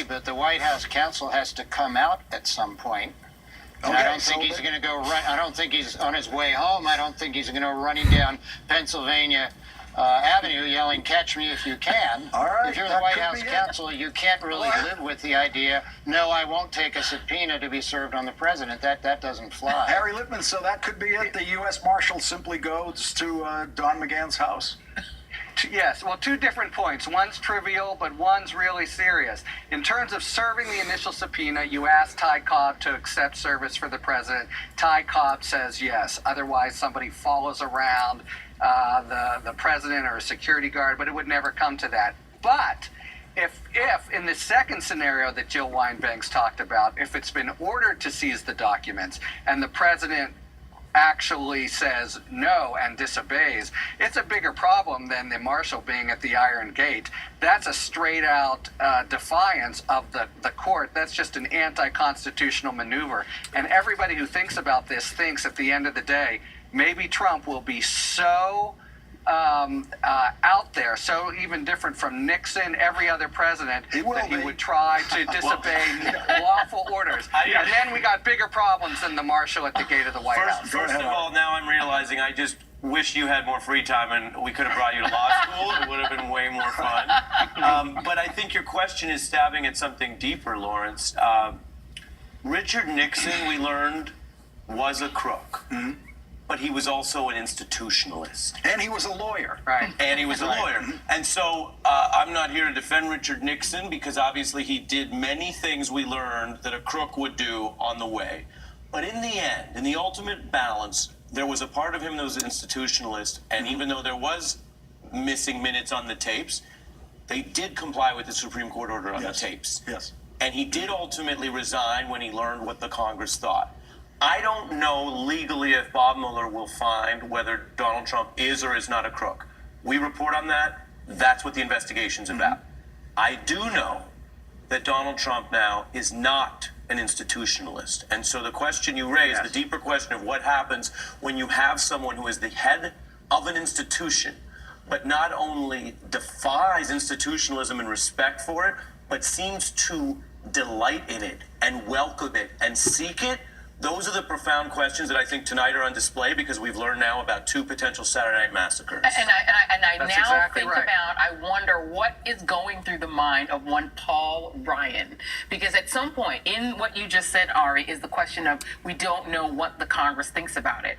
but the White House counsel has to come out at some point. And I don't think he's going to go run. I don't think he's on his way home. I don't think he's going to go running down Pennsylvania Avenue yelling, "Catch me if you can." All right, if you're the White House counsel, you can't really live with the idea, no, I won't take a subpoena to be served on the president. That doesn't fly. Harry Littman, so that could be it. The U.S. Marshal simply goes to Don McGahn's house. Yes, well, two different points. One's trivial, but one's really serious. In terms of serving the initial subpoena, you asked Ty Cobb to accept service for the president. Ty Cobb says yes. Otherwise, somebody follows around the president or a security guard, but it would never come to that. But if in the second scenario that Jill Wine-Banks talked about, if it's been ordered to seize the documents and the president actually says no and disobeys, it's a bigger problem than the marshal being at the Iron Gate. That's a straight out defiance of the court. That's just an anti-constitutional maneuver. And everybody who thinks about this thinks at the end of the day, maybe Trump will be so out there, so even different from Nixon, every other president, that he would try to disobey lawful orders. And then we got bigger problems than the marshal at the gate of the White House. First of all, now I'm realizing I just wish you had more free time and we could have brought you to law school. It would have been way more fun. But I think your question is stabbing at something deeper, Laurence. Richard Nixon, we learned, was a crook. Mm-hmm. But he was also an institutionalist. And he was a lawyer. Right. And he was a lawyer. And so I'm not here to defend Richard Nixon because obviously he did many things we learned that a crook would do on the way. But in the end, in the ultimate balance, there was a part of him that was an institutionalist. And even though there was missing minutes on the tapes, they did comply with the Supreme Court order on the tapes. Yes. And he did ultimately resign when he learned what the Congress thought. I don't know legally if Bob Mueller will find whether Donald Trump is or is not a crook. We report on that. That's what the investigation's about. I do know that Donald Trump now is not an institutionalist. And so the question you raised, the deeper question of what happens when you have someone who is the head of an institution, but not only defies institutionalism and respect for it, but seems to delight in it and welcome it and seek it. Those are the profound questions that I think tonight are on display because we've learned now about 2 potential Saturday night massacres. And I That's now exactly think right. about, I wonder what is going through the mind of one Paul Ryan. Because at some point in what you just said, Ari, is the question of we don't know what the Congress thinks about it.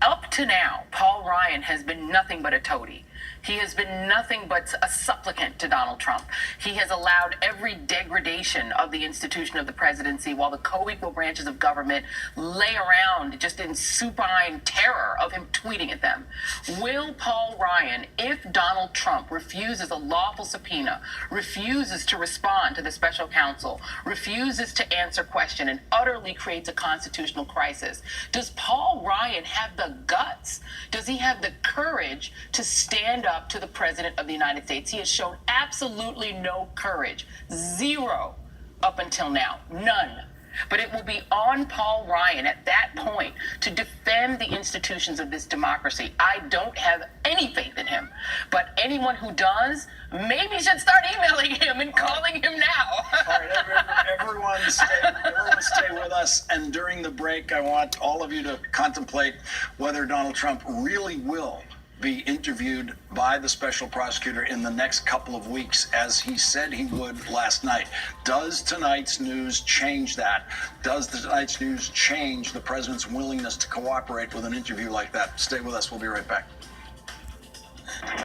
Up to now, Paul Ryan has been nothing but a toady. He has been nothing but a supplicant to Donald Trump. He has allowed every degradation of the institution of the presidency while the co-equal branches of government lay around just in supine terror of him tweeting at them. Will Paul Ryan, if Donald Trump refuses a lawful subpoena, refuses to respond to the special counsel, refuses to answer question, and utterly creates a constitutional crisis, does Paul Ryan have the guts? Does he have the courage to stand up to the President of the United States? He has shown absolutely no courage. Zero up until now. None. But it will be on Paul Ryan at that point to defend the institutions of this democracy. I don't have any faith in him. But anyone who does, maybe should start emailing him and calling him now. All right, everyone stay with us. And during the break, I want all of you to contemplate whether Donald Trump really will be interviewed by the special prosecutor in the next couple of weeks, as he said he would last night. Does tonight's news change that? Does tonight's news change the president's willingness to cooperate with an interview like that? Stay with us. We'll be right back.